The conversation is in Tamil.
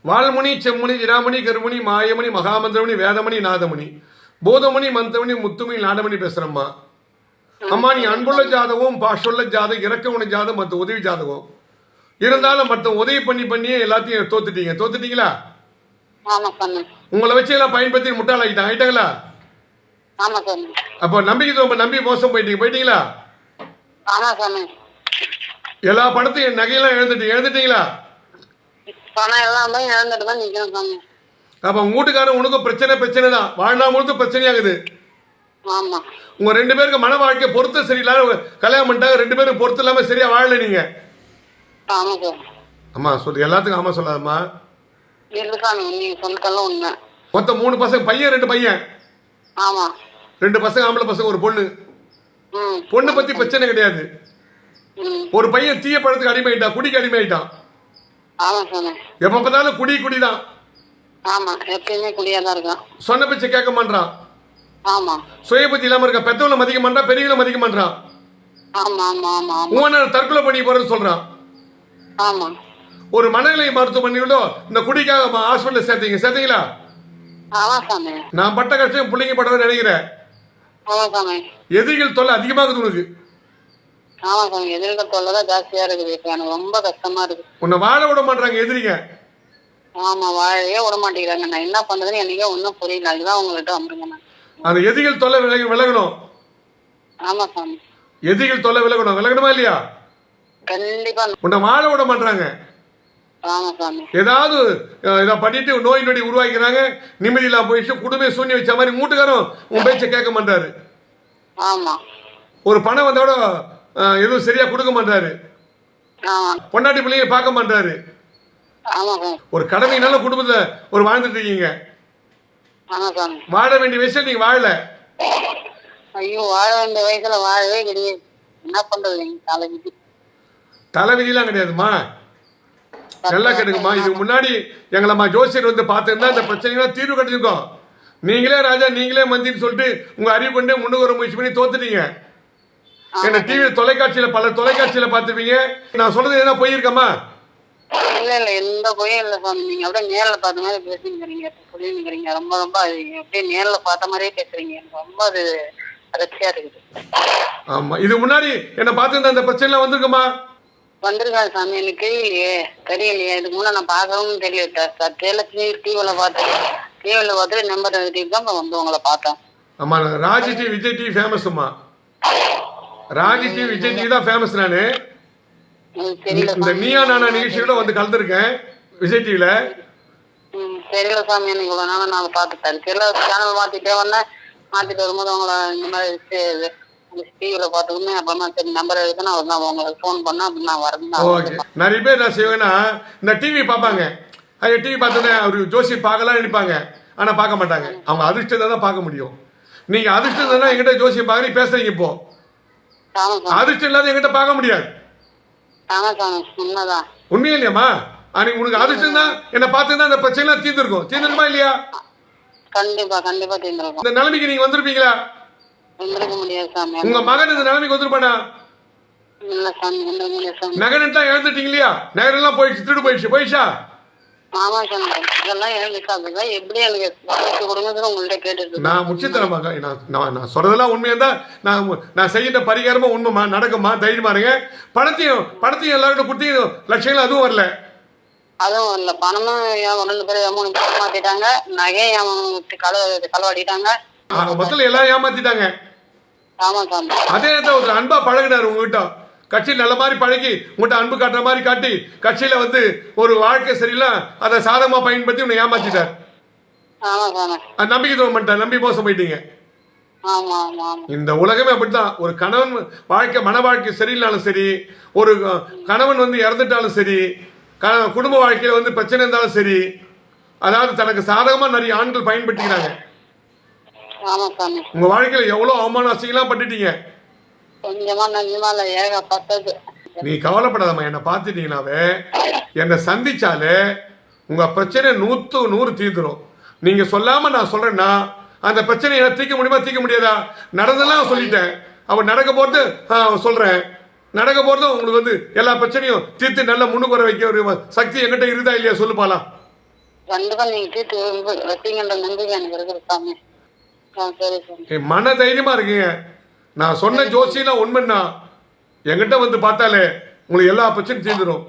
வால்முனி செம்முனி ஜிராமணி கருமணி மாயமணி மகாமந்திரமணி வேதமணி நாதமணி போதமணி மந்திரமணி முத்துமணி நாடமணி பேசுறம்மா. அம்மா நீ அன்புள்ள ஜாதகம் பாஷுள்ள ஜாதகம் இறக்கவுன ஜாதகம் மற்ற உதவி ஜாதகம் இருந்தாலும் மற்ற உதவி பண்ணியே எல்லாத்தையும் தோத்துட்டீங்களா? உங்களை வச்சு எல்லாம் பயன்படுத்தி முட்டாள் ஆயிட்டாங்களா? அப்போ நம்பிக்கை நம்பி மோசம் போயிட்டீங்களா? எல்லா பணத்தையும் நகையெல்லாம் எழுந்துட்டீங்களா? பணம் எல்லாமே இழந்துட்டு தான் நிக்கிறேன் சாமி. அப்ப உங்க வீட்டுக்காரன் உனக்கும் பிரச்சனை தான், வாழ்நாள் முழுக்க பிரச்சனையாகுது. ஆமா, உங்க ரெண்டு பேருக்கு மன வாழ்க்கை பொறுத்த சரியில்லாம கல்யாணம் பண்ணிட்டாங்க, ரெண்டு பேரும் பொறுத்து இல்லாம சரியா வாழல நீங்க. ஆமா சார். அம்மா சொல்லு, எல்லாத்துக்கும் ஆமா சொல்லாதம்மா. இல்ல சாமி, நீங்க சொல்றதெல்லாம் உண்மை. மொத்தம் 3 பசங்க, பையன் 2 பையன். ஆமா, 2 பசங்க ஆம்பளை பசங்க, ஒரு பொண்ணு. பொண்ணு பத்தி பிரச்சனை கிடையாது. ஒரு பையன் தீய பழத்துக்கு அடிமையிட்டான், குடிக்கு அடிமையிட்டான். ஆமா சாமி. எப்ப பார்த்தாலும் குடிதான். ஆமா, எப்பயுமே குடியாதான் இருக்கான். சொன்ன பேச்சை கேட்க மாட்டான். ஆமா, சுய புத்தி இல்லாம இருக்க, பெத்தவங்களை மதிக்க மாட்டான், பெரியவங்களை மதிக்க மாட்டான். ஆமா ஆமா ஆமா. உன் தற்கொலை பண்ணி போறது சொல்றான். ஆமா, ஒரு மனநிலை மருத்துவமனையிலோ இந்த குடிக்காக ஹாஸ்பிட்டல் சேர்த்தீங்களா? ஆமா சாமி. நான் பட்ட கஷ்டம் பிள்ளைங்க பட்டதை நினைக்கிறேன். ஆமா சாமி. எதிரிகள் தொல்லை அதிகமாகுது உனக்கு. ஆமா சாமி, எதிரிகள் தொல்லைதான் ஜாஸ்தியா இருக்குது. எனக்கு ரொம்ப கஷ்டமா இருக்கு. உன்னை வாழ விட மாட்டாங்க எதிரிங்க. ஆமா, வாழவே விட மாட்டேங்கிறாங்க. நான் என்ன பண்றதுன்னு எனக்கே ஒன்னும் புரியல. அதுதான் உங்கள்கிட்ட வந்துருங்க. அந்த எதிரிகள் தொல்லை விலகணும். ஆமா சாமி. எதிரிகள் தொல்லை விலகணுமா இல்லையா? கண்டிப்பா. உன்னை வாழ விட மாட்டாங்க. ஆமா சாமி. ஏதாவது இதை பண்ணிட்டு நோய் நொடி உருவாக்கிறாங்க, நிம்மதி இல்லாம போயிடுச்சு, குடும்பம் சூன்யம் வச்ச மாதிரி. மூட்டுக்காரன் உன் பேச்சை கேட்க மாட்டாரு. ஆமா. ஒரு பணம் வந்தோட எதுவும் சரியா கொடுக்க மாட்டாரு. பொண்டாட்டி பிள்ளைங்க பார்க்க மாட்டாரு. ஒரு கடமையினால குடும்பத்தை ஒரு வாழ்ந்துட்டு இருக்கீங்க. வாழ வேண்டிய வயசுல நீங்க வாழல. ஐயோ, வாழ வேண்டிய வயசுல வாழவே கிடையாது. என்ன பண்றது? தலைவிதிலாம் கிடையாதுமா. நல்லா கேட்டுக்குமா. இதுக்கு முன்னாடி எங்களம்மா ஜோசியர் வந்து பார்த்துருந்தா இந்த பிரச்சனைகளாம் தீர்வு கிடைச்சிருக்கோம். நீங்களே ராஜா, நீங்களே மந்தின்னு சொல்லிட்டு உங்க அறிவு கொண்டு முன்னுக்கு ஒரு முயற்சி பண்ணி தோத்துட்டீங்க. என்ன டிவி தொலைக்காட்சியில பல தொலைக்காட்சியில பார்த்துருப்பீங்க. நான் சொல்றது எதுனா போயிருக்கமா? இல்ல இல்ல, எந்த போயும் இல்ல சாமி. நீங்க அப்படியே நேர்ல பார்த்த மாதிரி பேசுறீங்க, சொல்லிருக்கிறீங்க. ரொம்ப ரொம்ப அப்படியே நேர்ல பார்த்த மாதிரியே பேசுறீங்க. ரொம்ப அது அதிர்ச்சியா இருக்குது. ஆமா, இது முன்னாடி என்ன பார்த்துருந்தா இந்த பிரச்சனை எல்லாம் வந்திருக்குமா? வந்திருக்காது சாமி, எனக்கு தெரியலையே. இதுக்கு முன்னாடி நான் பார்க்கவும் தெரியல. டிவில பார்த்துட்டு நம்பர் தான் வந்து உங்களை பார்த்தேன். ஆமா, ராஜ் டிவி விஜய் டிவி ஃபேமஸ்மா. ராஜ் டிவி விஜய் டிவி தான் ஃபேமஸ். நானு இந்த நீயா நானா நிகழ்ச்சியோட வந்து கலந்துருக்கேன் விஜய் டிவில. தெரியல சாமி, எனக்கு இவ்வளவு நாளும் நான் பார்த்துட்டேன். தெரியல, சேனல் மாத்திட்டே வந்தேன். மாத்திட்டு வரும்போது உங்களை இந்த மாதிரி டிவில பார்த்துக்கணும். அப்புறமா சரி நம்பர் எடுத்து நான் உங்களுக்கு ஃபோன் பண்ணேன். அப்படி நான் வரேன். நிறைய பேர் என்ன செய்வேன்னா, இந்த டிவி பார்ப்பாங்க. டிவி பார்த்தோன்னே அவரு ஜோசி பார்க்கலாம் நினைப்பாங்க. ஆனா பார்க்க மாட்டாங்க. அவங்க அதிர்ஷ்டத்தை தான் பார்க்க முடியும். நீங்க அதிர்ஷ்டம் தானே எங்கிட்ட ஜோசியம் பார்க்க பேசுறீங்க. இப்போ அதிர்ஷ்டம் இல்லாத எங்கிட்ட பார்க்க முடியாது. உண்மையா இல்லையாமா? அன்னைக்கு உனக்கு அதிர்ஷ்டம் தான் என்ன பார்த்துதான் அந்த பிரச்சனை தீர்ந்துருக்குமா இல்லையா? கண்டிப்பா கண்டிப்பா தீர்ந்துருக்கும். இந்த நிலைமைக்கு நீங்க வந்திருப்பீங்களா? வந்திருக்க முடியாது சாமி. உங்க மகன் இந்த நிலைமைக்கு வந்திருப்பானா? இல்ல சாமி, வந்திருக்க முடியாது சாமி. நகன் தான் இழந்துட்டீங்க இல்லையா? நகர் எல்லாம் போயிடுச்சு, திருடு போயிடுச்சா? ஆமா சாமி, இதெல்லாம் இழந்துட்டாங்க. எப்படி எனக்கு கொடுங்க உங்கள்ட்ட கேட்டு நான் முச்சித்தனமாக நான் சொல்றதெல்லாம் உண்மையா தான். நான் செய்கிற பரிகாரமா உண்மைமா நடக்குமா? தைரியமா இருங்க. பணத்தையும் எல்லாருக்கும் கொடுத்து லட்சங்கள் அதுவும் வரல. அதுவும் வரல. பணமும் 2 பேரும் 3 பேர் ஏமாத்திட்டாங்க. நகையும் களவாடிட்டாங்க. மொத்தம் எல்லாம் ஏமாத்திட்டாங்க. ஆமா சாமி. அதே நேரத்தில் ஒரு அன்பா பழகினார் உங்ககிட்ட. கட்சியில் நல்ல மாதிரி பழகி உங்கள்கிட்ட அன்பு காட்டுற மாதிரி காட்டி கட்சியில வந்து ஒரு வாழ்க்கை சரியில்லை அதை சாதகமா பயன்படுத்தி உன்னை ஏமாத்திட்டார். நம்பிக்கை தோண மாட்டார். நம்பி மோசம் போயிட்டீங்க. இந்த உலகமே அப்படித்தான். ஒரு கணவன் வாழ்க்கை மன வாழ்க்கை சரியில்லைனாலும் சரி, ஒரு கணவன் வந்து இறந்துட்டாலும் சரி, குடும்ப வாழ்க்கையில வந்து பிரச்சனை இருந்தாலும் சரி, அதாவது தனக்கு சாதகமா நிறைய ஆண்கள் பயன்படுத்திக்கிறாங்க. உங்க வாழ்க்கையில எவ்வளவு அவமான அசிங்கெல்லாம் பட்டுட்டீங்க. நீ கவலைப்படாதம்மா. என்னை பார்த்துட்டீங்கன்னாவே என்னை போது உங்க பிரச்சனை 100 தீர்ந்துடும். நீங்க சொல்லாம நான் சொல்றேன்னா அந்த பிரச்சனை என்ன தீர்க்க முடியுமா? தீர்க்க முடியாதா? நடந்தெல்லாம் சொல்லிட்டேன். அவன் நடக்க போறது சொல்றேன். நடக்க போறது உங்களுக்கு வந்து எல்லா பிரச்சனையும் தீர்த்து நல்ல முன்னுக்கு வர வைக்க ஒரு சக்தி எங்கிட்ட இருக்குதா இல்லையா? சொல்லுப்பாலாம். கண்டிப்பா நீங்க தீர்த்து வைப்பீங்கன்ற நம்பிக்கை எனக்கு இருக்குது சாமி. சரி சாமி. என் மன தைரியமா இருக்குங்க. நான் சொன்ன ஜோசியெல்லாம் உண்மைன்னா என்கிட்ட வந்து பார்த்தாலே உங்களுக்கு எல்லா பிரச்சனையும் தீர்ந்துடும்.